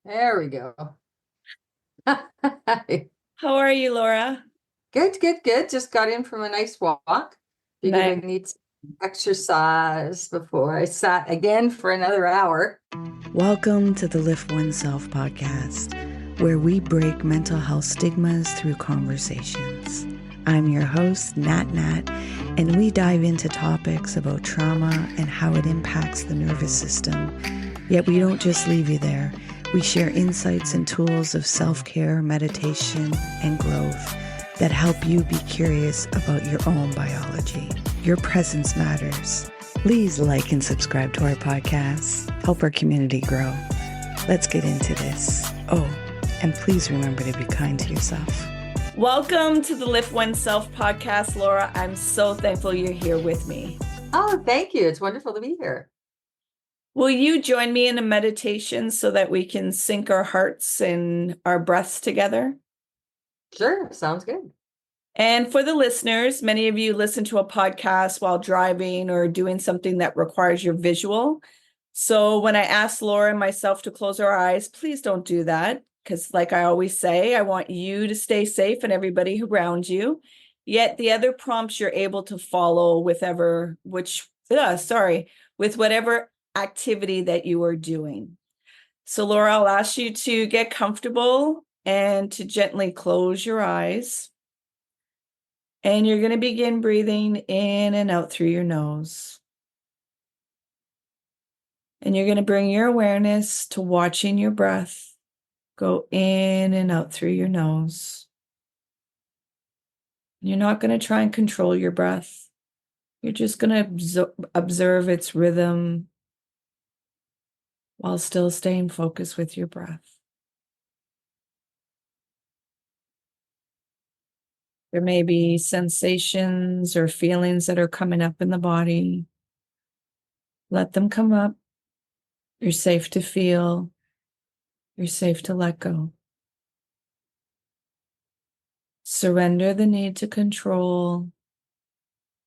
There we go. How are you, Laura? Good. Just got in from a nice walk. Figured I Nice. need some exercise before I sat again for another hour. Welcome to the Lift Oneself podcast, where we break mental health stigmas through conversations. I'm your host, Nat Nat, and we dive into topics about trauma and how it impacts the nervous system. Yet we don't just leave you there. We share insights and tools of self-care, meditation, and growth that help you be curious about your own biology. Your presence matters. Please like and subscribe to our podcast. Help our community grow. Let's get into this. Oh, and please remember to be kind to yourself. Welcome to the Lift Oneself podcast, Laura. I'm so thankful you're here with me. Oh, thank you. It's wonderful to be here. Will you join me in a meditation so that we can sync our hearts and our breaths together? Sure, sounds good. And for the listeners, many of you listen to a podcast while driving or doing something that requires your visual. So when I ask Laura and myself to close our eyes, please don't do that. Because like I always say, I want you to stay safe and everybody around you. Yet the other prompts you're able to follow with whatever activity that you are doing. So Laura, I'll ask you to get comfortable and to gently close your eyes. And you're going to begin breathing in and out through your nose. And you're going to bring your awareness to watching your breath go in and out through your nose. You're not going to try and control your breath. You're just going to observe its rhythm while still staying focused with your breath. There may be sensations or feelings that are coming up in the body. Let them come up. You're safe to feel. You're safe to let go. Surrender the need to control.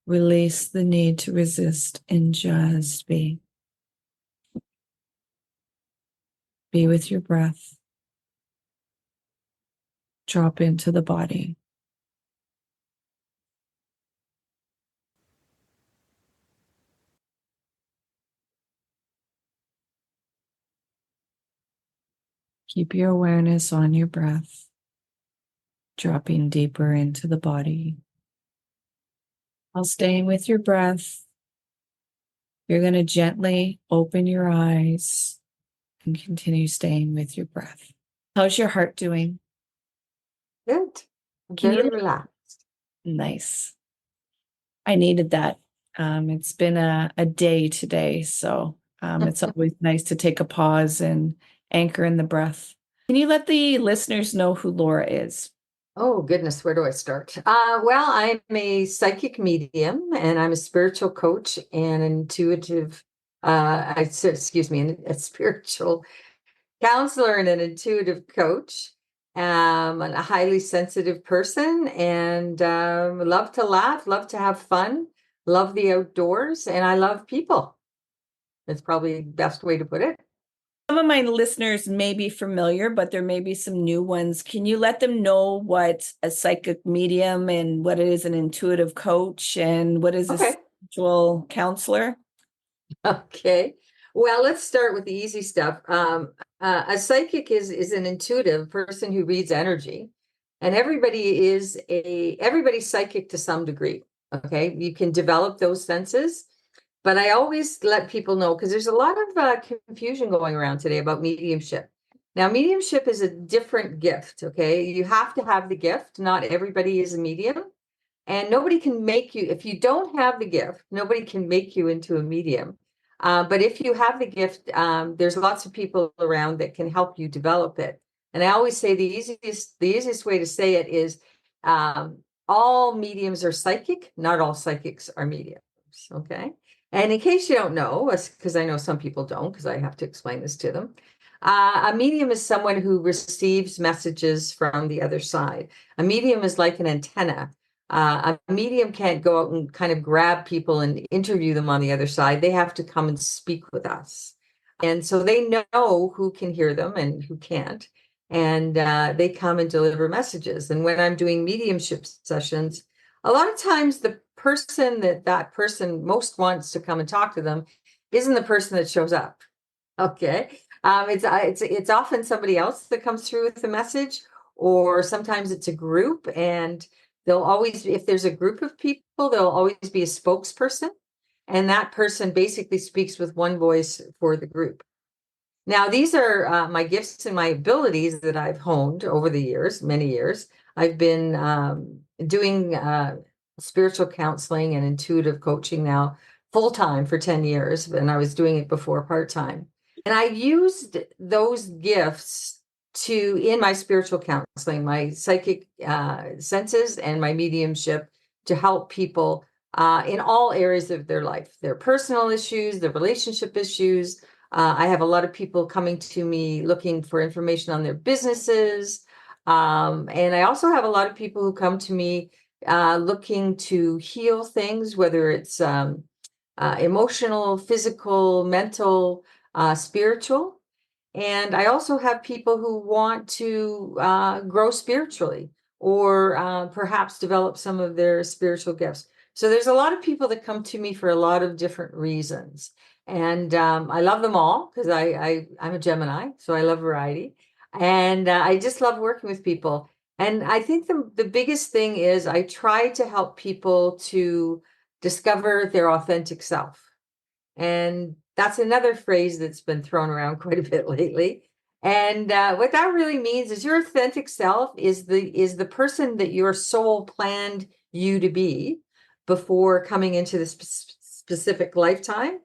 Release the need to resist and just be. Be with your breath. Drop into the body. Keep your awareness on your breath, dropping deeper into the body. While staying with your breath, you're going to gently open your eyes and continue staying with your breath. How's your heart doing? Good. Very relaxed. Nice. I needed that. It's been a day today, so it's always nice to take a pause and anchor in the breath. Can you let the listeners know who Laura is? Oh, goodness, where do I start? Well, I'm a psychic medium and I'm a spiritual coach and intuitive, a spiritual counselor and an intuitive coach. I'm a highly sensitive person and love to laugh, love to have fun, love the outdoors, and I love people. That's probably the best way to put it. Some of my listeners may be familiar, but there may be some new ones. Can you let them know what a psychic medium and what it is an intuitive coach and what is a spiritual counselor? Okay. Well, let's start with the easy stuff. A psychic is an intuitive person who reads energy, and everybody's psychic to some degree. Okay, you can develop those senses. But I always let people know, because there's a lot of confusion going around today about mediumship. Now, mediumship is a different gift, okay? You have to have the gift. Not everybody is a medium. And nobody can make you, if you don't have the gift, nobody can make you into a medium. But if you have the gift, there's lots of people around that can help you develop it. And I always say the easiest way to say it is all mediums are psychic, not all psychics are mediums, okay? And in case you don't know, because I know some people don't, because I have to explain this to them, a medium is someone who receives messages from the other side. A medium is like an antenna. A medium can't go out and kind of grab people and interview them on the other side. They have to come and speak with us. And so they know who can hear them and who can't. And they come and deliver messages. And when I'm doing mediumship sessions, a lot of times the person that person most wants to come and talk to them isn't the person that shows up. Okay. It's often somebody else that comes through with the message, or sometimes it's a group, and they'll always, if there's a group of people, there'll always be a spokesperson, and that person basically speaks with one voice for the group. Now, these are my gifts and my abilities that I've honed over the years, many years. I've been doing spiritual counseling and intuitive coaching now full-time for 10 years, and I was doing it before part-time. And I used those gifts in my spiritual counseling, my psychic senses and my mediumship, to help people in all areas of their life, their personal issues, their relationship issues. I have a lot of people coming to me looking for information on their businesses. And I also have a lot of people who come to me looking to heal things, whether it's emotional, physical, mental, spiritual. And I also have people who want to grow spiritually, or perhaps develop some of their spiritual gifts. So there's a lot of people that come to me for a lot of different reasons. And I love them all because I'm a Gemini, so I love variety. And I just love working with people. And I think the biggest thing is I try to help people to discover their authentic self. And that's another phrase that's been thrown around quite a bit lately. And what that really means is your authentic self is the person that your soul planned you to be before coming into this specific lifetime.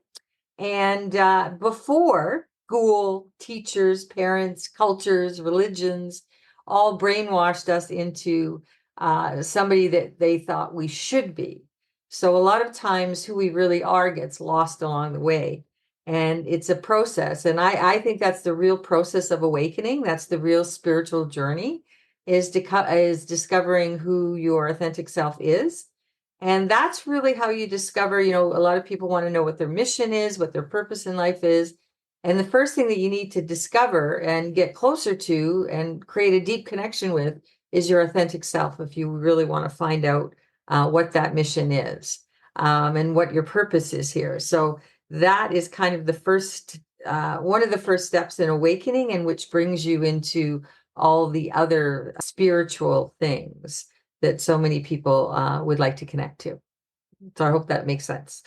And before school, teachers, parents, cultures, religions all brainwashed us into somebody that they thought we should be. So a lot of times who we really are gets lost along the way. And it's a process. And I think that's the real process of awakening. That's the real spiritual journey, is discovering who your authentic self is. And that's really how you discover, a lot of people want to know what their mission is, what their purpose in life is. And the first thing that you need to discover and get closer to and create a deep connection with is your authentic self, if you really want to find out what that mission is and what your purpose is here. So that is kind of the first, one of the first steps in awakening, and which brings you into all the other spiritual things that so many people would like to connect to. So I hope that makes sense.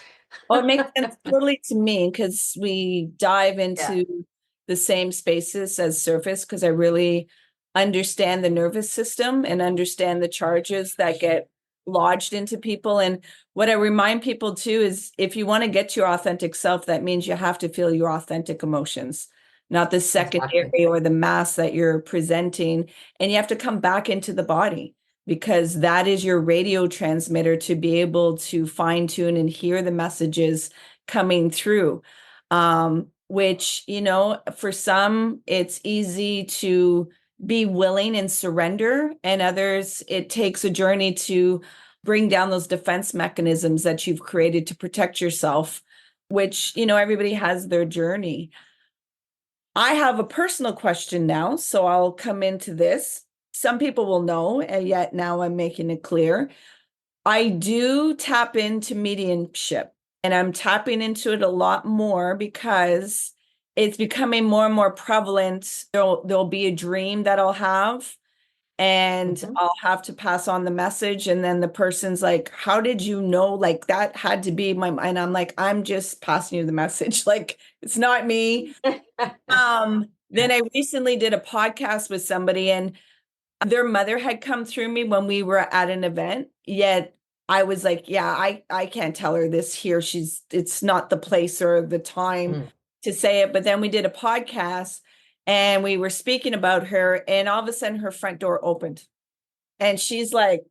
Well, it makes sense totally to me, because we dive into the same spaces as surface, because I really understand the nervous system and understand the charges that get lodged into people. And what I remind people too is, if you want to get to your authentic self, that means you have to feel your authentic emotions, not the secondary or the mask that you're presenting. And you have to come back into the body, because that is your radio transmitter to be able to fine tune and hear the messages coming through. Which, for some, it's easy to be willing and surrender, and others, it takes a journey to bring down those defense mechanisms that you've created to protect yourself, which, everybody has their journey. I have a personal question now, so I'll come into this. Some people will know, and yet now I'm making it clear. I do tap into mediumship, and I'm tapping into it a lot more because it's becoming more and more prevalent. There'll be a dream that I'll have, and I'll have to pass on the message. And then the person's like, how did you know? Like, that had to be my mind. I'm like, I'm just passing you the message. Like, it's not me. Then I recently did a podcast with somebody, and their mother had come through me when we were at an event. Yet I was like, yeah, I can't tell her this here. It's not the place or the time to say it. But then we did a podcast and we were speaking about her, and all of a sudden her front door opened, and she's like,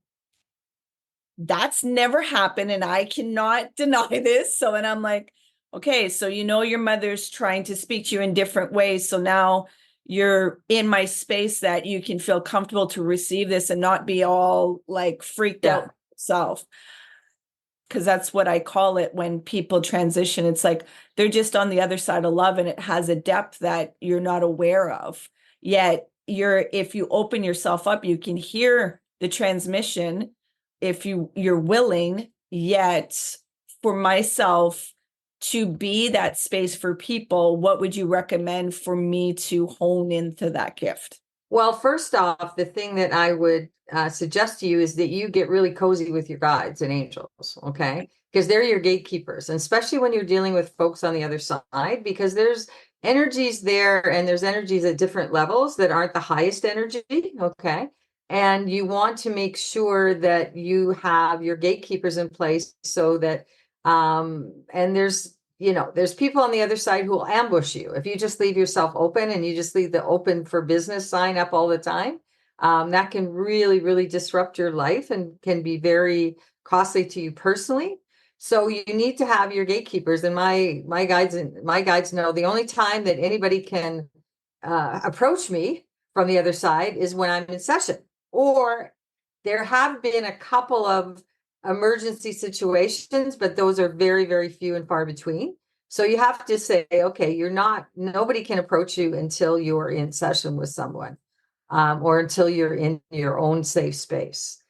that's never happened, and I cannot deny this. So, and I'm like, okay, so your mother's trying to speak to you in different ways. So now you're in my space that you can feel comfortable to receive this and not be all like freaked out yourself. because that's what I call it when people transition. It's like they're just on the other side of love, and it has a depth that you're not aware of. Yet if you open yourself up, you can hear the transmission if you're willing. Yet for myself to be that space for people, what would you recommend for me to hone into that gift? Well, first off, the thing that I would suggest to you is that you get really cozy with your guides and angels, okay? Because they're your gatekeepers, and especially when you're dealing with folks on the other side, because there's energies there and there's energies at different levels that aren't the highest energy, okay? And you want to make sure that you have your gatekeepers in place so that, and there's people on the other side who will ambush you. If you just leave yourself open and you just leave the open for business sign up all the time, that can really, really disrupt your life and can be very costly to you personally. So you need to have your gatekeepers. And my guides know the only time that anybody can approach me from the other side is when I'm in session. Or there have been a couple of emergency situations, but those are very, very few and far between. So you have to say, okay, nobody can approach you until you're in session with someone, or until you're in your own safe space.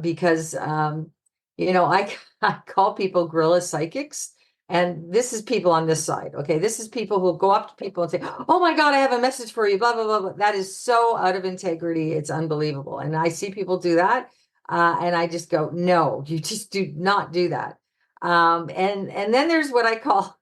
Because, I call people guerrilla psychics. And this is people on this side. Okay. This is people who go up to people and say, oh my God, I have a message for you, blah, blah, blah, blah. That is so out of integrity. It's unbelievable. And I see people do that. And I just go, no, you just do not do that. And then there's what I call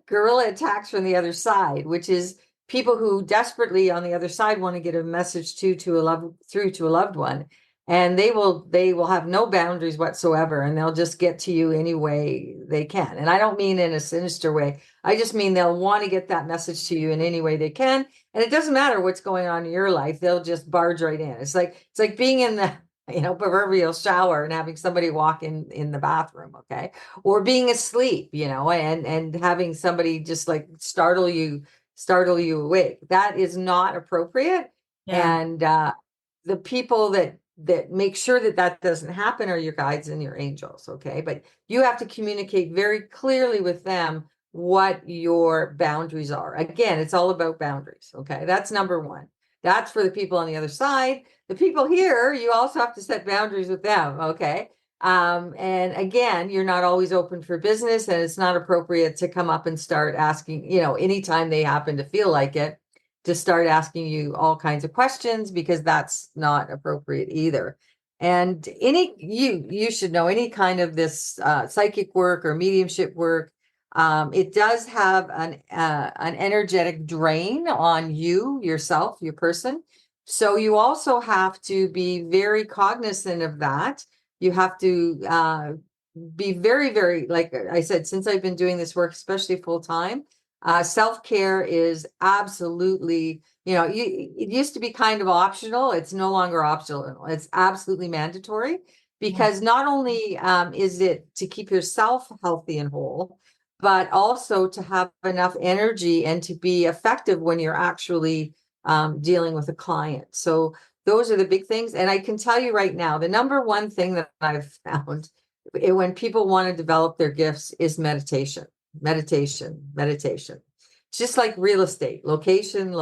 guerrilla attacks from the other side, which is people who desperately on the other side want to get a message through to a loved one. And they will have no boundaries whatsoever, and they'll just get to you any way they can. And I don't mean in a sinister way. I just mean they'll want to get that message to you in any way they can. And it doesn't matter what's going on in your life. They'll just barge right in. It's like being in the proverbial shower and having somebody walk in the bathroom, okay? Or being asleep, and having somebody just like startle you awake. That is not appropriate. Yeah. And the people that make sure that doesn't happen are your guides and your angels, okay? But you have to communicate very clearly with them what your boundaries are. Again, it's all about boundaries, okay? That's number one. That's for the people on the other side. The people here, you also have to set boundaries with them, okay? And again, you're not always open for business, and it's not appropriate to come up and start asking, anytime they happen to feel like it, to start asking you all kinds of questions, because that's not appropriate either. And you should know any kind of this psychic work or mediumship work, it does have an energetic drain on you, yourself, your person. So you also have to be very cognizant of that. You have to be very, very, like I said, since I've been doing this work, especially full time, self-care is absolutely, it used to be kind of optional. It's no longer optional. It's absolutely mandatory, because not only is it to keep yourself healthy and whole, but also to have enough energy and to be effective when you're actually dealing with a client. So those are the big things. And I can tell you right now, the number one thing that I've found when people want to develop their gifts is meditation. Just like real estate, location,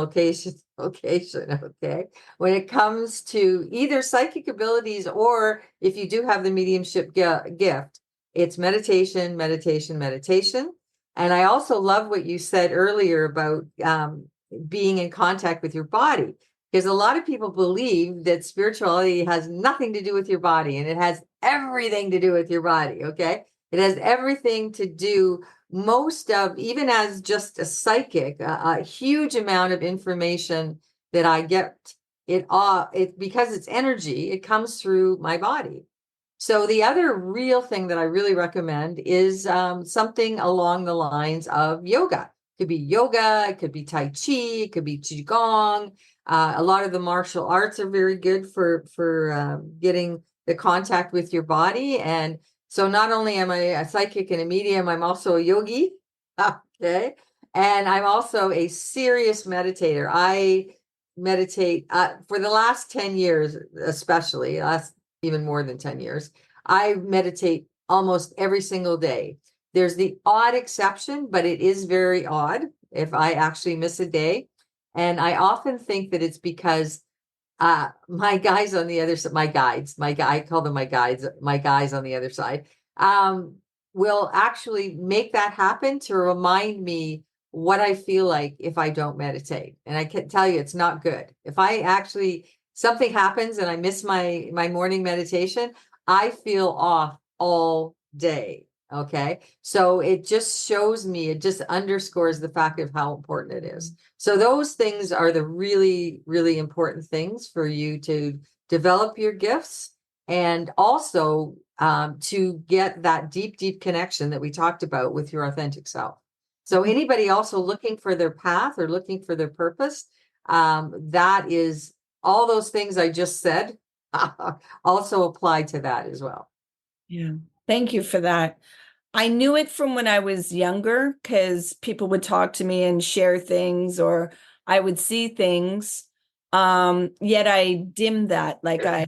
okay? When it comes to either psychic abilities, or if you do have the mediumship gift, it's meditation. And I also love what you said earlier about being in contact with your body, because a lot of people believe that spirituality has nothing to do with your body, and it has everything to do with your body, okay? It has everything to do, even as just a psychic, a huge amount of information that I get, because it's energy, it comes through my body. So the other real thing that I really recommend is something along the lines of yoga. It could be yoga, it could be Tai Chi, it could be Qigong. A lot of the martial arts are very good for getting the contact with your body. And so not only am I a psychic and a medium, I'm also a yogi, okay? And I'm also a serious meditator. I meditate for the last 10 years, especially, even more than 10 years. I meditate almost every single day. There's the odd exception, but it is very odd if I actually miss a day. And I often think that it's because my guys on the other side, I call them my guys on the other side, will actually make that happen to remind me what I feel like if I don't meditate. And I can tell you, it's not good. If I actually, something happens and I miss my morning meditation, I feel off all day. Okay. So it just shows me, it just underscores the fact of how important it is. So those things are the really, really important things for you to develop your gifts, and also to get that deep, deep connection that we talked about with your authentic self. So anybody also looking for their path or looking for their purpose, that is all those things I just said also apply to that as well. Yeah. Thank you for that. I knew it from when I was younger because people would talk to me and share things, or I would see things. Yet I dimmed that, like I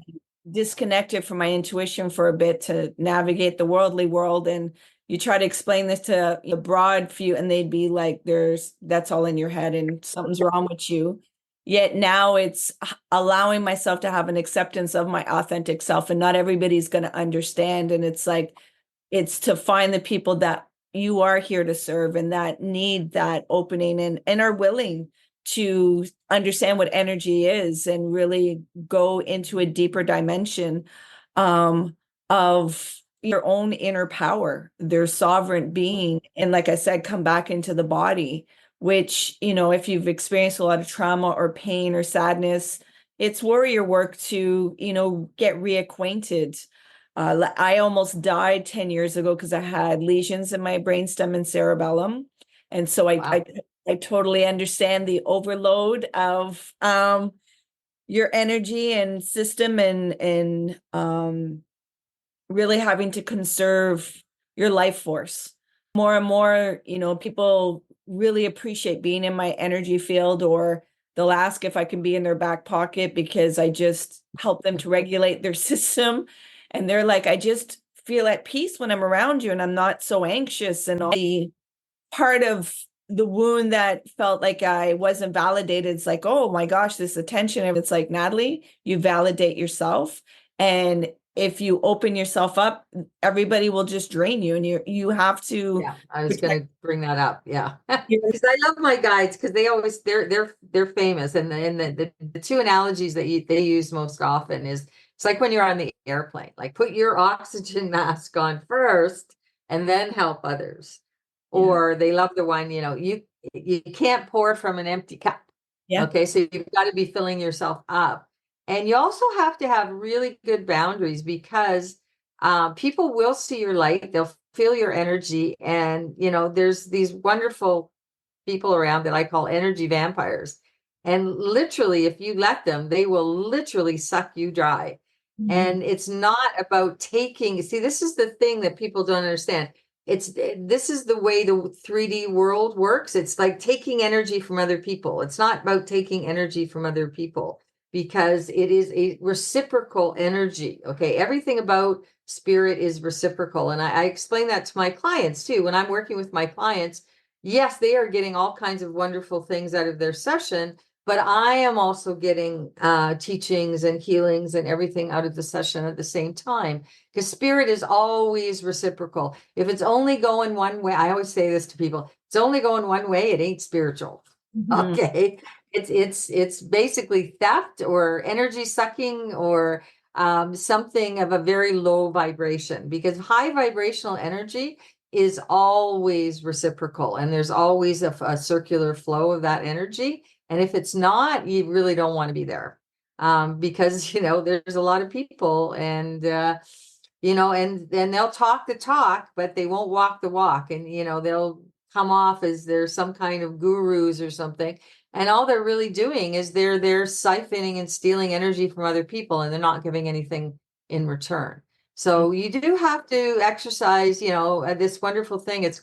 disconnected from my intuition for a bit to navigate the worldly world. And you try to explain this to a broad few, and they'd be like, that's all in your head and something's wrong with you. Yet now it's allowing myself to have an acceptance of my authentic self, and not everybody's going to understand. And it's like, it's to find the people that you are here to serve and that need that opening and are willing to understand what energy is and really go into a deeper dimension of your own inner power, their sovereign being. And like I said, come back into the body, which, if you've experienced a lot of trauma or pain or sadness, it's warrior work to, get reacquainted. I almost died 10 years ago because I had lesions in my brainstem and cerebellum. And so Wow. I totally understand the overload of your energy and system, and really having to conserve your life force. More and more, people really appreciate being in my energy field, or they'll ask if I can be in their back pocket because I just help them to regulate their system. And they're like, I just feel at peace when I'm around you and I'm not so anxious. And all the part of the wound that felt like I wasn't validated, it's like, oh my gosh, this attention. And it's like, Natalie, you validate yourself. And if you open yourself up, everybody will just drain you. And you have to. Yeah, I was going to bring that up. Yeah. Because I love my guides, because they always, they're famous. And the two analogies that they use most often is, it's like when you're on the airplane, like put your oxygen mask on first and then help others. Yeah. Or they love the one, you can't pour from an empty cup. Yeah. Okay. So you've got to be filling yourself up. And you also have to have really good boundaries, because people will see your light, they'll feel your energy. And, there's these wonderful people around that I call energy vampires. And literally, if you let them, they will literally suck you dry. Mhm. And it's not about taking, see, this is the thing that people don't understand. This is the way the 3D world works. It's like taking energy from other people. It's not about taking energy from other people, because it is a reciprocal energy. Okay. Everything about spirit is reciprocal. And I explain that to my clients too. When I'm working with my clients, yes, they are getting all kinds of wonderful things out of their session, but I am also getting teachings and healings and everything out of the session at the same time, because spirit is always reciprocal. If it's only going one way, I always say this to people, it's only going one way, it ain't spiritual. Mhm. Okay. It's basically theft or energy sucking, or something of a very low vibration, because high vibrational energy is always reciprocal, and there's always a circular flow of that energy. And if it's not, you really don't want to be there, because there's a lot of people, and and they'll talk the talk, but they won't walk the walk. And they'll come off as they're some kind of gurus or something, and all they're really doing is they're siphoning and stealing energy from other people, and they're not giving anything in return. So you do have to exercise, this wonderful thing. It's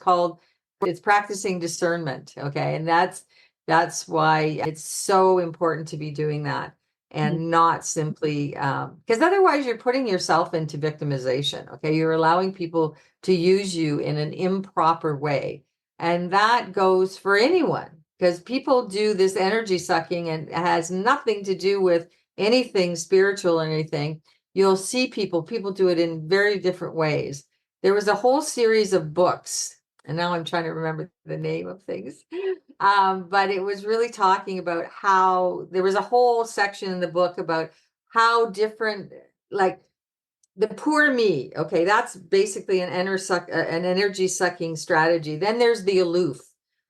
practicing discernment. Okay. And that's why it's so important to be doing that. and not simply, because otherwise you're putting yourself into victimization. Okay. You're allowing people to use you in an improper way. And that goes for anyone, because people do this energy sucking and it has nothing to do with anything spiritual or anything. You'll see people do it in very different ways. There was a whole series of books, and now I'm trying to remember the name of things. But it was really talking about how there was a whole section in the book about how different, like the poor me. Okay, that's basically an energy sucking strategy. Then there's the aloof,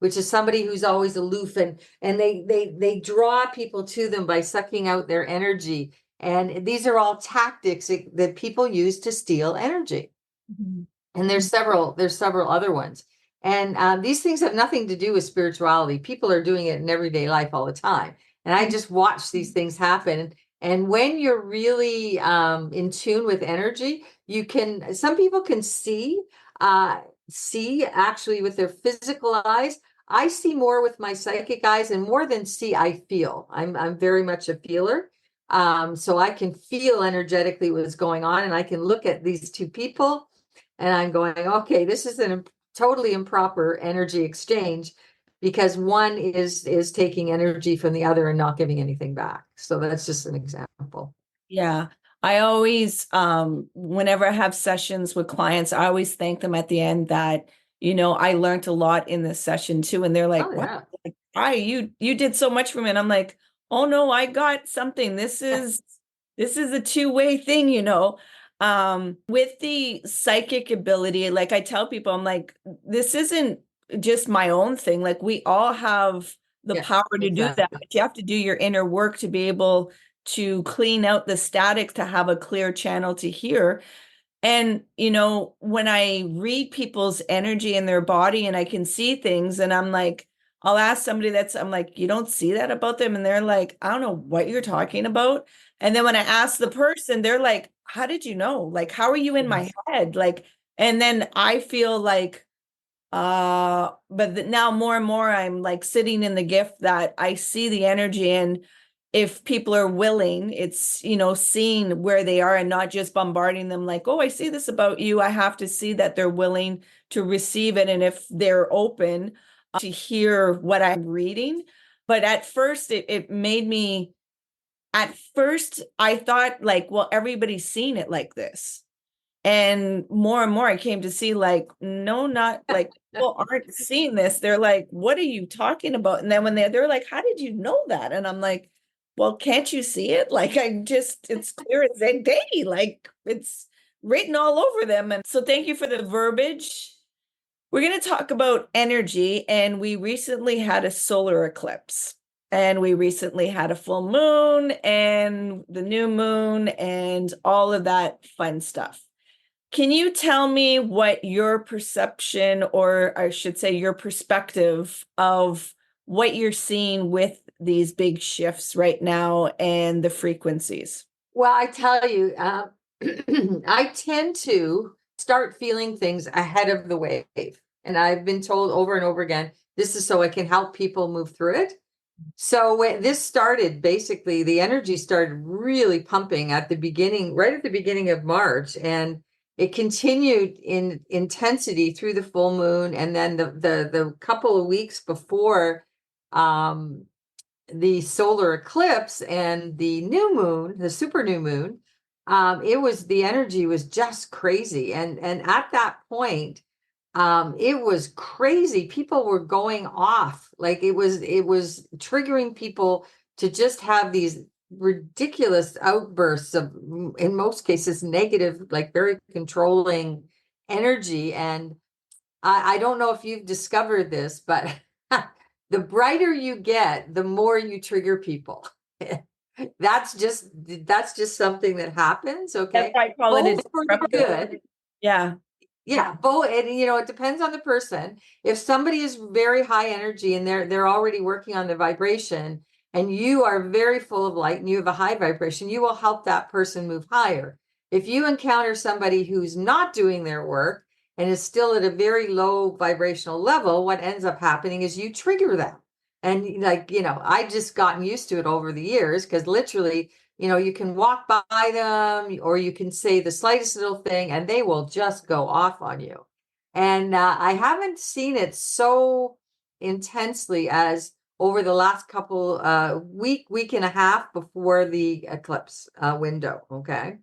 which is somebody who's always aloof, and they draw people to them by sucking out their energy. And these are all tactics that people use to steal energy. Mm-hmm. And there's several other ones. And these things have nothing to do with spirituality. People are doing it in everyday life all the time. And I just watch these things happen. And when you're really in tune with energy, some people can see actually with their physical eyes. I see more with my psychic eyes, and more than see, I feel. I'm very much a feeler. So I can feel energetically what's going on, and I can look at these two people and I'm going, okay, this is a totally improper energy exchange, because one is taking energy from the other and not giving anything back. So that's just an example. Yeah. I always, whenever I have sessions with clients, I always thank them at the end that, I learned a lot in this session too. And they're like, Yeah. wow, you did so much for me. And I'm like, oh no, I got something. This is a two-way thing, with the psychic ability. Like I tell people, I'm like, this isn't just my own thing. Like we all have the power to do that. But you have to do your inner work to be able to clean out the static, to have a clear channel to hear. And, when I read people's energy in their body and I can see things, and I'm like, I'll ask somebody I'm like, you don't see that about them? And they're like, I don't know what you're talking about. And then when I ask the person, they're like, how did you know? Like, how are you in my head? Like, and then I feel like, but now more and more, I'm like sitting in the gift that I see the energy. And if people are willing, it's, seeing where they are and not just bombarding them like, oh, I see this about you. I have to see that they're willing to receive it. And if they're open to hear what I'm reading. But at first it made me, at first I thought like, well, everybody's seeing it like this. And more I came to see like, no, not like people aren't seeing this. They're like, what are you talking about? And then when they're like, how did you know that? And I'm like, well, can't you see it? Like, it's clear as day. Like it's written all over them. And so thank you for the verbiage. We're going to talk about energy. And we recently had a solar eclipse. And we recently had a full moon and the new moon and all of that fun stuff. Can you tell me what your perception, or I should say your perspective of what you're seeing with these big shifts right now and the frequencies? Well, I tell you, I tend to start feeling things ahead of the wave. And I've been told over and over again, this is so I can help people move through it. So when this started, basically the energy started really pumping at the beginning, right at the beginning of March. And it continued in intensity through the full moon. And then the couple of weeks before the solar eclipse and the new moon, the super new moon, the energy was just crazy. And at that point, it was crazy. People were going off. Like it was triggering people to just have these ridiculous outbursts of, in most cases, negative, like very controlling energy. And I don't know if you've discovered this, but the brighter you get, the more you trigger people. That's just something that happens. Okay. That's why I call it for good. Yeah. Yeah, both, and it depends on the person. If somebody is very high energy and they're already working on the vibration, and you are very full of light and you have a high vibration, you will help that person move higher. If you encounter somebody who's not doing their work and is still at a very low vibrational level, what ends up happening is you trigger them. And like, I just gotten used to it over the years, because literally, you can walk by them, or you can say the slightest little thing and they will just go off on you. And I haven't seen it so intensely as over the last couple week and a half before the eclipse window. Okay.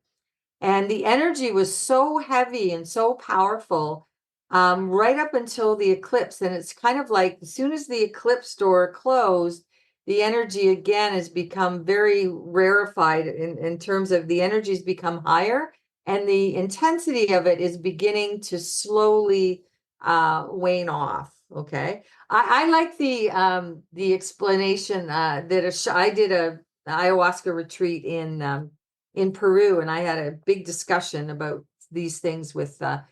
And the energy was so heavy and so powerful right up until the eclipse. And it's kind of like as soon as the eclipse door closed, the energy again has become very rarefied in terms of the energy's become higher, and the intensity of it is beginning to slowly wane off. Okay. I like the explanation that I did a ayahuasca retreat in Peru, and I had a big discussion about these things with the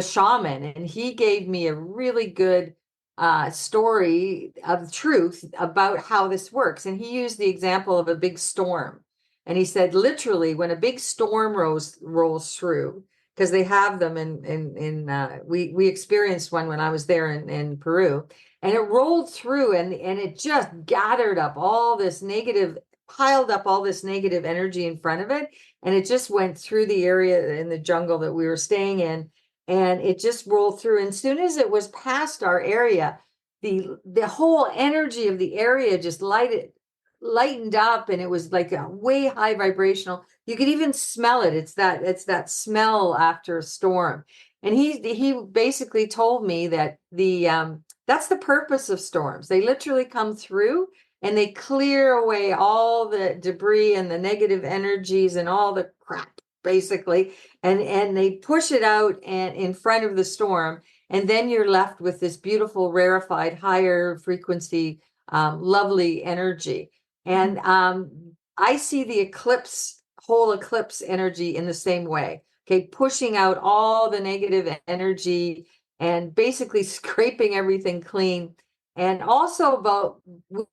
shaman, and he gave me a really good story of truth about how this works. And he used the example of a big storm, and he said literally when a big storm rolls through, because they have them we experienced one when I was there in Peru, and it rolled through, and it just gathered up all this negative, piled up all this negative energy in front of it, and it just went through the area in the jungle that we were staying in, and it just rolled through. And as soon as it was past our area, the whole energy of the area just lightened up, and it was like a way high vibrational. You could even smell it. It's that smell after a storm. And he basically told me that that's the purpose of storms. They literally come through and they clear away all the debris and the negative energies and all the crap, basically, and they push it out and in front of the storm, and then you're left with this beautiful, rarefied, higher frequency, lovely energy. And I see the whole eclipse energy in the same way. Okay, pushing out all the negative energy and basically scraping everything clean. And also about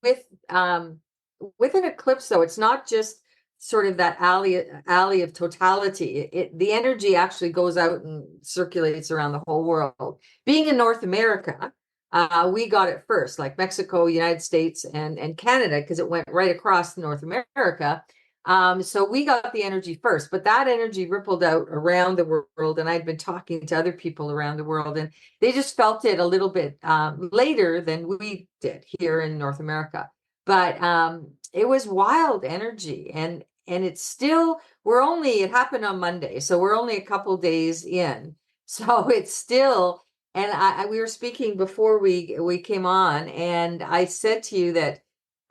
with an eclipse, though, it's not just sort of that alley of totality. The energy actually goes out and circulates around the whole world. Being in North America, we got it first, like Mexico, United States, and Canada, because it went right across North America. So we got the energy first, but that energy rippled out around the world. And I'd been talking to other people around the world, and they just felt it a little bit later than we did here in North America. But it was wild energy, and it's still, it happened on Monday, so we're only a couple days in. So it's still, and we were speaking before we came on, and I said to you that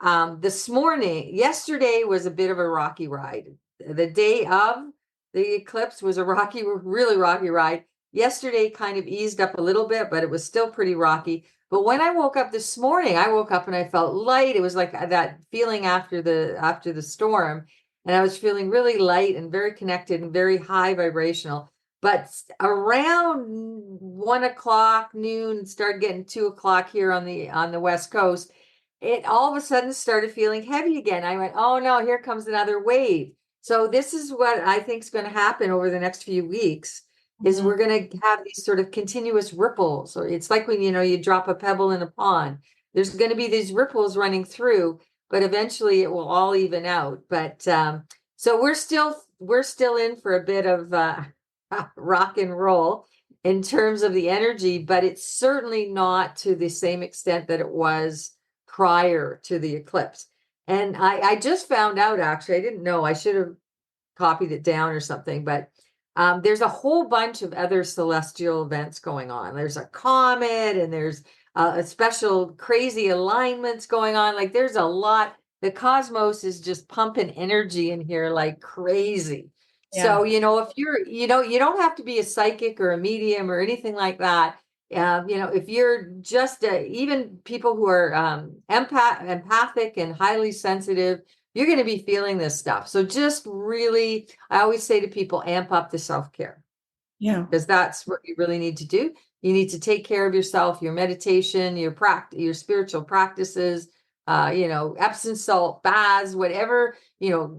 yesterday was a bit of a rocky ride. The day of the eclipse was a really rocky ride. Yesterday kind of eased up a little bit, but it was still pretty rocky. But when I woke up this morning, I woke up and I felt light. It was like that feeling after the storm. And I was feeling really light and very connected and very high vibrational. But around 1 o'clock, noon, started getting 2 o'clock here on the West Coast, it all of a sudden started feeling heavy again. I went, oh no, here comes another wave. So this is what I think is going to happen over the next few weeks, is we're going to have these sort of continuous ripples. Or it's like when, you drop a pebble in a pond. There's going to be these ripples running through, but eventually it will all even out. But so we're still in for a bit of rock and roll in terms of the energy, but it's certainly not to the same extent that it was prior to the eclipse. And I just found out, actually, I didn't know, I should have copied it down or something, but there's a whole bunch of other celestial events going on. There's a comet, and there's a special crazy alignments going on. Like there's a lot. The cosmos is just pumping energy in here like crazy. Yeah. So, if you're, you don't have to be a psychic or a medium or anything like that. If you're just even people who are empathic and highly sensitive, you're going to be feeling this stuff. So just really, I always say to people, amp up the self-care. Yeah. Because that's what you really need to do. You need to take care of yourself, your meditation, your spiritual practices, Epsom salt baths, whatever,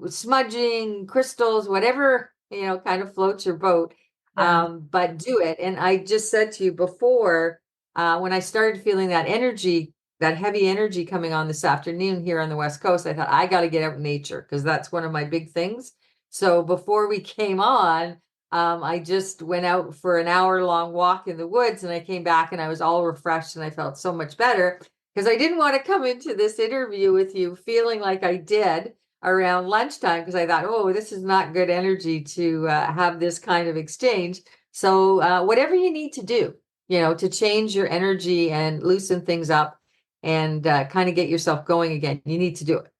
smudging, crystals, whatever, kind of floats your boat. But do it. And I just said to you before, when I started feeling that energy, that heavy energy coming on this afternoon here on the West Coast, I thought I got to get out in nature because that's one of my big things. So before we came on, I just went out for an hour-long walk in the woods, and I came back and I was all refreshed and I felt so much better because I didn't want to come into this interview with you feeling like I did around lunchtime because I thought, oh, this is not good energy to have this kind of exchange. So whatever you need to do, to change your energy and loosen things up and kind of get yourself going again, you need to do it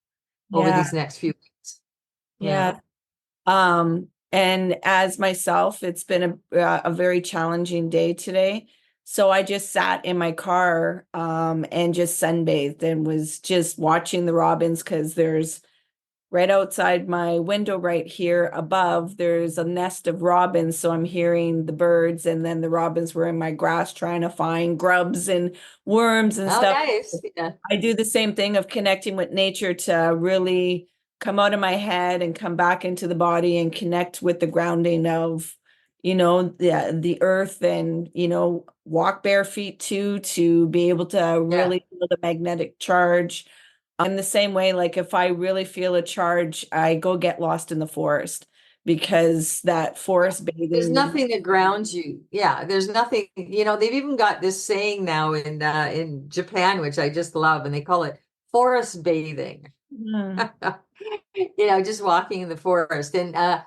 over these next few weeks. Yeah. And as myself, it's been a very challenging day today. So I just sat in my car and just sunbathed and was just watching the robins because there's right outside my window right here above, there's a nest of robins. So I'm hearing the birds, and then the robins were in my grass trying to find grubs and worms and stuff. Nice. Yeah. I do the same thing of connecting with nature to really come out of my head and come back into the body and connect with the grounding of, the earth, and, walk bare feet too, to be able to really feel the magnetic charge. In the same way, like if I really feel a charge, I go get lost in the forest because that forest bathing. There's nothing that grounds you. Yeah, there's nothing, they've even got this saying now in Japan, which I just love, and they call it forest bathing. Just walking in the forest. And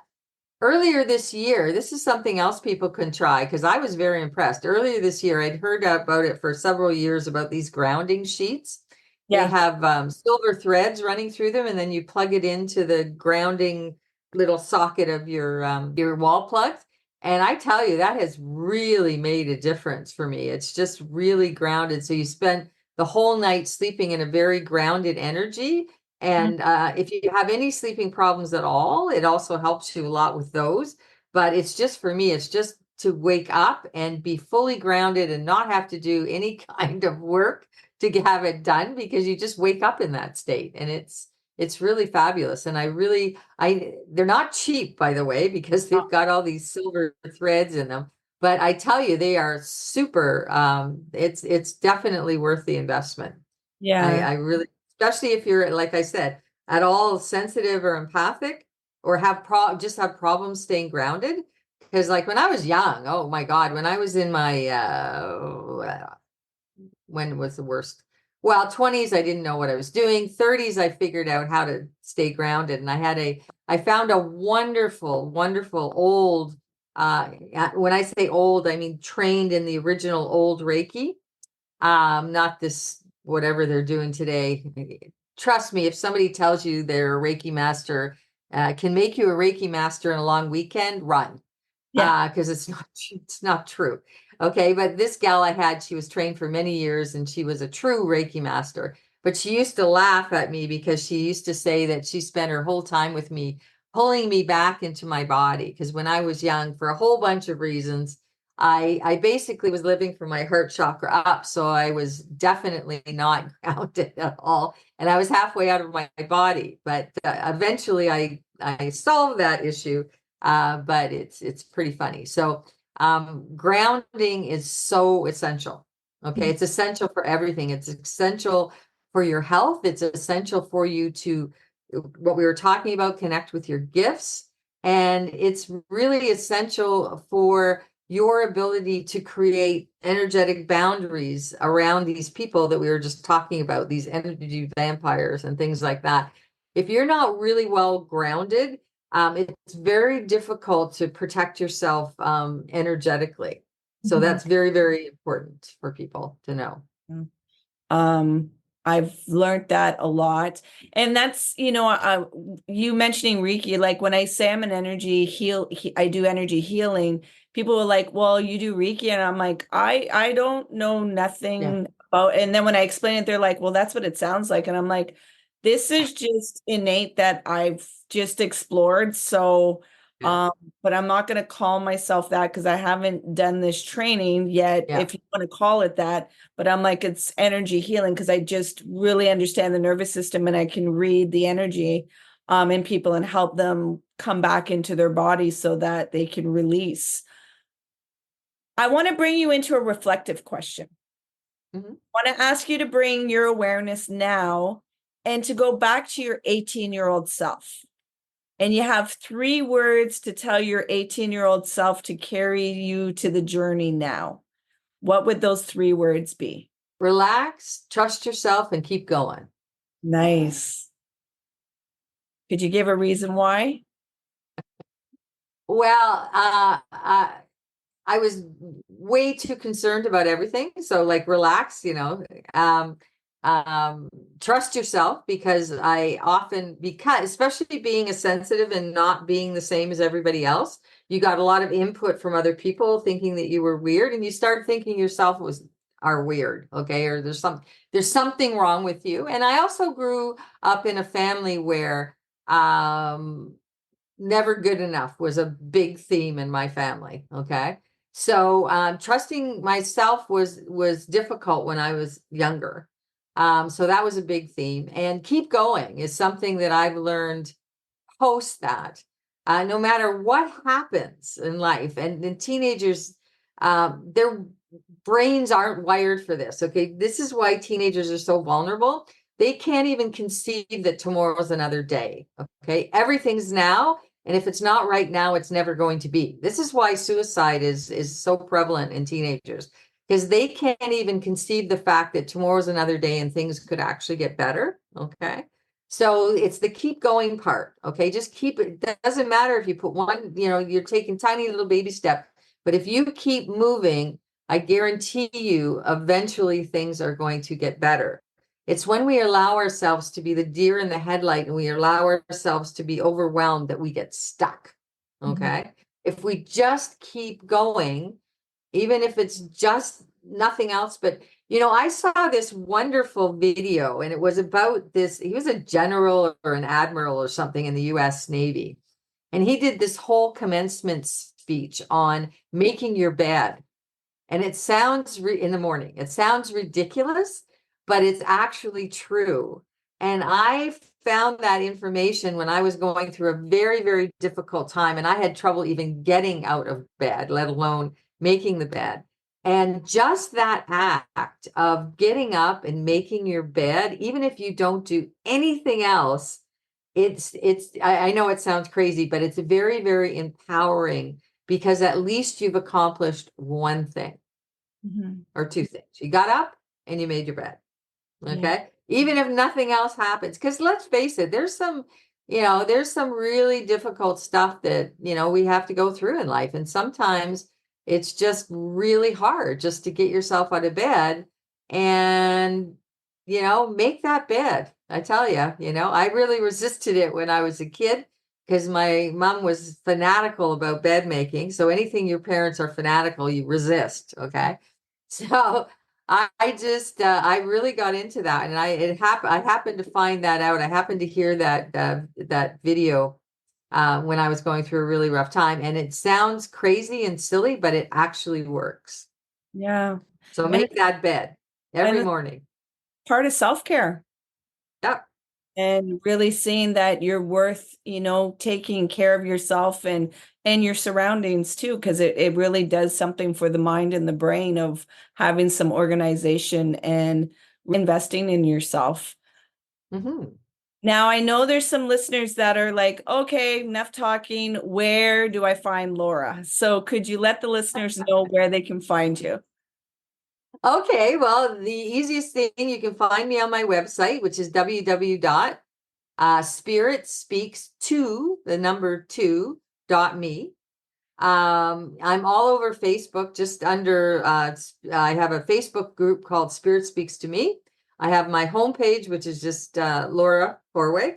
earlier this year, this is something else people can try because I was very impressed. Earlier this year, I'd heard about it for several years about these grounding sheets. They have silver threads running through them, and then you plug it into the grounding little socket of your wall plug. And I tell you, that has really made a difference for me. It's just really grounded. So you spend the whole night sleeping in a very grounded energy. And if you have any sleeping problems at all, it also helps you a lot with those. But it's just, for me, it's just to wake up and be fully grounded and not have to do any kind of work to have it done, because you just wake up in that state, and it's really fabulous. And they're not cheap, by the way, because they've got all these silver threads in them, but I tell you, they are super. It's definitely worth the investment. I really, especially if you're, like I said, at all sensitive or empathic, or just have problems staying grounded. Because like when I was young, oh my God, when I was in my when was the worst? Well, 20s, I didn't know what I was doing. 30s, I figured out how to stay grounded. And I found a wonderful, wonderful old, when I say old, I mean trained in the original old Reiki, not this, whatever they're doing today. Trust me, if somebody tells you they're a Reiki master, can make you a Reiki master in a long weekend, run. Because it's not true. Okay, but this gal I had, she was trained for many years, and she was a true Reiki master. But she used to laugh at me because she used to say that she spent her whole time with me pulling me back into my body. Because when I was young, for a whole bunch of reasons, I basically was living from my heart chakra up. So I was definitely not grounded at all. And I was halfway out of my body. But eventually I solved that issue. But it's pretty funny. So grounding is so essential. Okay. It's essential for everything. It's essential for your health. It's essential for you to, what we were talking about, connect with your gifts. And it's really essential for your ability to create energetic boundaries around these people that we were just talking about, these energy vampires and things like that. If you're not really well grounded, it's very difficult to protect yourself energetically. So that's very, very important for people to know. I've learned that a lot. And that's, you mentioning Reiki, like when I say I'm an energy I do energy healing, people are like, well, you do Reiki. And I'm like, I don't know nothing about, and then when I explain it, they're like, well, that's what it sounds like. And I'm like, this is just innate that I've just explored. So, but I'm not going to call myself that because I haven't done this training yet, if you want to call it that. But I'm like, it's energy healing because I just really understand the nervous system, and I can read the energy in people and help them come back into their body so that they can release. I want to bring you into a reflective question. Mhm. I want to ask you to bring your awareness now and to go back to your 18-year-old self. And you have 3 words to tell your 18-year-old self to carry you to the journey now. What would those 3 words be? Relax, trust yourself, and keep going. Nice. Could you give a reason why? Well, I was way too concerned about everything. So like relax, um, trust yourself, because especially being a sensitive and not being the same as everybody else, you got a lot of input from other people thinking that you were weird, and you start thinking yourself are weird. Okay. Or there's something wrong with you. And I also grew up in a family where, never good enough was a big theme in my family. Okay. So trusting myself was difficult when I was younger. So that was a big theme. And keep going is something that I've learned post that. No matter what happens in life, and teenagers, their brains aren't wired for this. Okay. This is why teenagers are so vulnerable. They can't even conceive that tomorrow's another day. Okay. Everything's now. And if it's not right now, it's never going to be. This is why suicide is so prevalent in teenagers, because they can't even conceive the fact that tomorrow's another day and things could actually get better. Okay. So it's the keep going part. Okay. Just keep it. It doesn't matter if you put one, you're taking tiny little baby step, but if you keep moving, I guarantee you eventually things are going to get better. It's when we allow ourselves to be the deer in the headlight and we allow ourselves to be overwhelmed that we get stuck. Okay. If we just keep going, even if it's just nothing else, but I saw this wonderful video, and it was about this. He was a general or an admiral or something in the US Navy. And he did this whole commencement speech on making your bed. And it sounds in the morning, it sounds ridiculous, but it's actually true. And I found that information when I was going through a very, very difficult time, and I had trouble even getting out of bed, let alone making the bed. And just that act of getting up and making your bed, even if you don't do anything else, I know it sounds crazy, but it's very, very empowering, because at least you've accomplished one thing or 2 things. You got up and you made your bed. Okay. Yeah. Even if nothing else happens, because let's face it, there's some really difficult stuff that, we have to go through in life. And sometimes it's just really hard just to get yourself out of bed and, make that bed. I tell you, I really resisted it when I was a kid, because my mom was fanatical about bed making. So anything your parents are fanatical, you resist. Okay. So I really got into that, and I happened to find that out. I happened to hear that video when I was going through a really rough time, and it sounds crazy and silly, but it actually works. Yeah. So make that bed every and morning. Part of self-care. Yep. And really seeing that you're worth, taking care of yourself and your surroundings too, because it really does something for the mind and the brain of having some organization and investing in yourself. Now, I know there's some listeners that are like, okay, enough talking. Where do I find Laura? So could you let the listeners know where they can find you? Okay, well, the easiest thing, you can find me on my website, which is www.spiritspeaks2.me. I'm all over Facebook, just under, I have a Facebook group called Spirit Speaks to Me. I have my homepage, which is just Laura Hoorweg.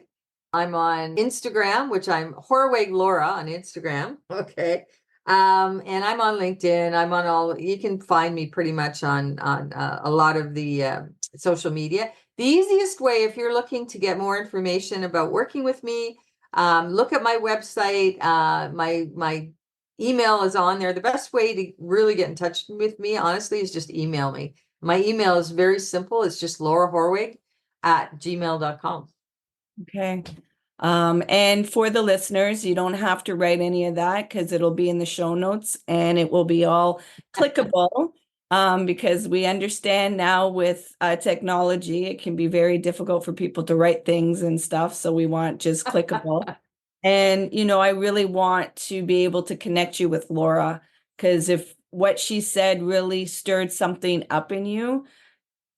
I'm on Instagram, which I'm Hoorweg Laura on Instagram. Okay. And I'm on LinkedIn. I'm on you can find me pretty much on a lot of the social media. The easiest way, if you're looking to get more information about working with me, look at my website. My email is on there. The best way to really get in touch with me, honestly, is just email me. My email is very simple. It's just laurahoorweg@gmail.com. Okay. And for the listeners, you don't have to write any of that because it'll be in the show notes and it will be all clickable. because we understand now with technology, it can be very difficult for people to write things and stuff. So we want just clickable. And, I really want to be able to connect you with Laura, because if what she said really stirred something up in you,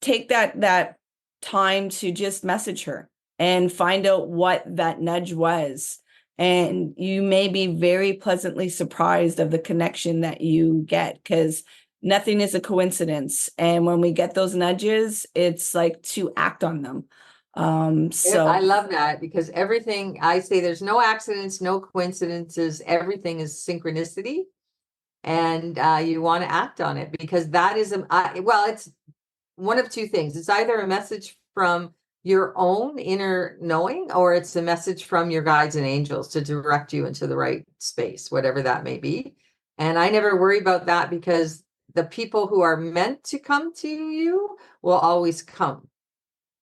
take that time to just message her and find out what that nudge was. And you may be very pleasantly surprised of the connection that you get, because nothing is a coincidence. And when we get those nudges, it's like to act on them. So I love that, because everything I say, there's no accidents, no coincidences. Everything is synchronicity, and you want to act on it, because that is it's one of two things. It's either a message from your own inner knowing, or it's a message from your guides and angels to direct you into the right space, whatever that may be. And I never worry about that, because the people who are meant to come to you will always come.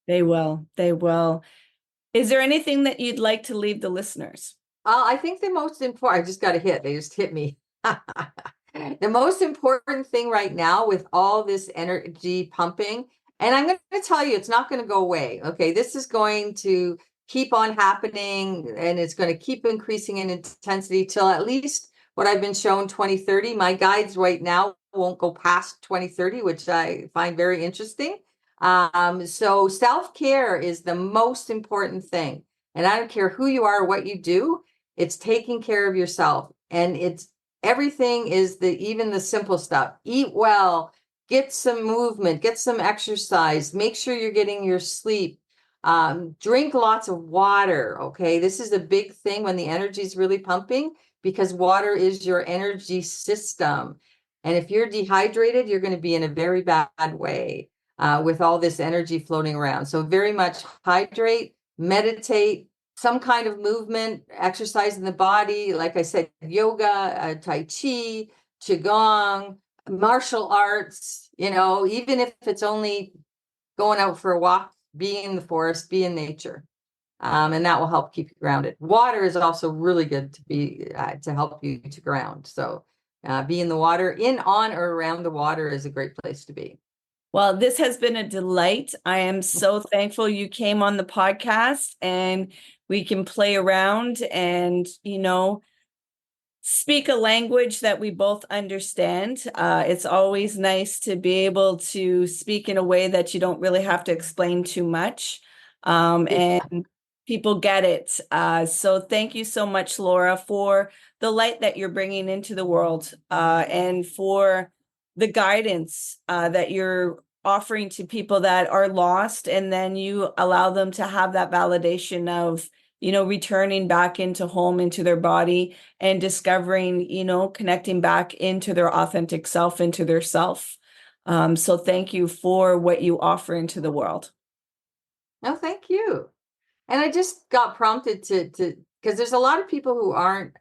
They will. Is there anything that you'd like to leave the listeners? I think the most important, I just got a hit. They just hit me. The most important thing right now with all this energy pumping, and I'm going to tell you, it's not going to go away. Okay. This is going to keep on happening, and it's going to keep increasing in intensity till at least what I've been shown 2030. My guides right now won't go past 2030, which I find very interesting. So self-care is the most important thing. And I don't care who you are or what you do, it's taking care of yourself. And everything is even the simple stuff. Eat well, get some movement, get some exercise, make sure you're getting your sleep, drink lots of water. Okay. This is a big thing when the energy is really pumping, because water is your energy system. And if you're dehydrated, you're going to be in a very bad way. With all this energy floating around. So very much hydrate, meditate, some kind of movement, exercise in the body. Like I said, yoga, Tai Chi, Qigong, martial arts, even if it's only going out for a walk, be in the forest, be in nature. And that will help keep you grounded. Water is also really good to help you to ground. So be in the water, on or around the water is a great place to be. Well, this has been a delight. I am so thankful you came on the podcast, and we can play around and, speak a language that we both understand. It's always nice to be able to speak in a way that you don't really have to explain too much. And people get it. So thank you so much, Laura, for the light that you're bringing into the world, and for the guidance that you're offering to people that are lost, and then you allow them to have that validation of, returning back into home, into their body, and discovering, connecting back into their authentic self, into their self. So thank you for what you offer into the world. No, thank you. And I just got prompted to because there's a lot of people who aren't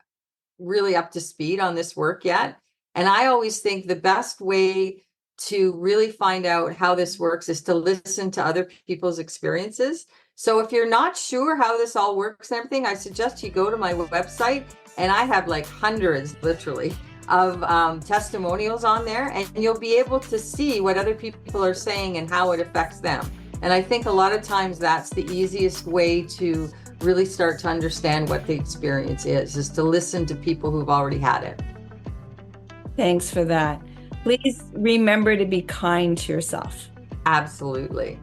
really up to speed on this work yet. And I always think the best way to really find out how this works is to listen to other people's experiences. So if you're not sure how this all works and everything, I suggest you go to my website, and I have like hundreds, literally, of testimonials on there, and you'll be able to see what other people are saying and how it affects them. And I think a lot of times that's the easiest way to really start to understand what the experience is to listen to people who've already had it. Thanks for that. Please remember to be kind to yourself. Absolutely.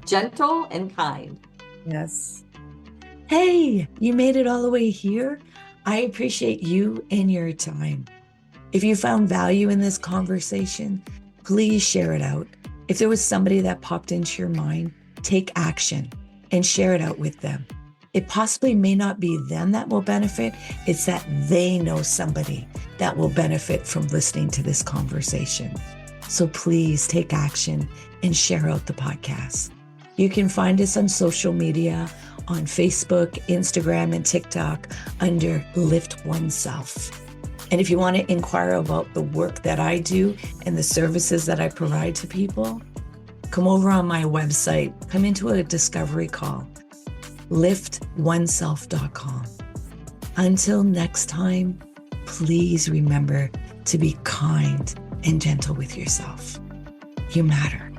Gentle and kind. Yes. Hey, you made it all the way here. I appreciate you and your time. If you found value in this conversation, please share it out. If there was somebody that popped into your mind, take action and share it out with them. It possibly may not be them that will benefit. It's that they know somebody that will benefit from listening to this conversation. So please take action and share out the podcast. You can find us on social media on Facebook, Instagram, and TikTok under Lift Oneself. And if you want to inquire about the work that I do and the services that I provide to people, come over on my website, come into a discovery call. liftoneself.com. Until next time, please remember to be kind and gentle with yourself. You matter.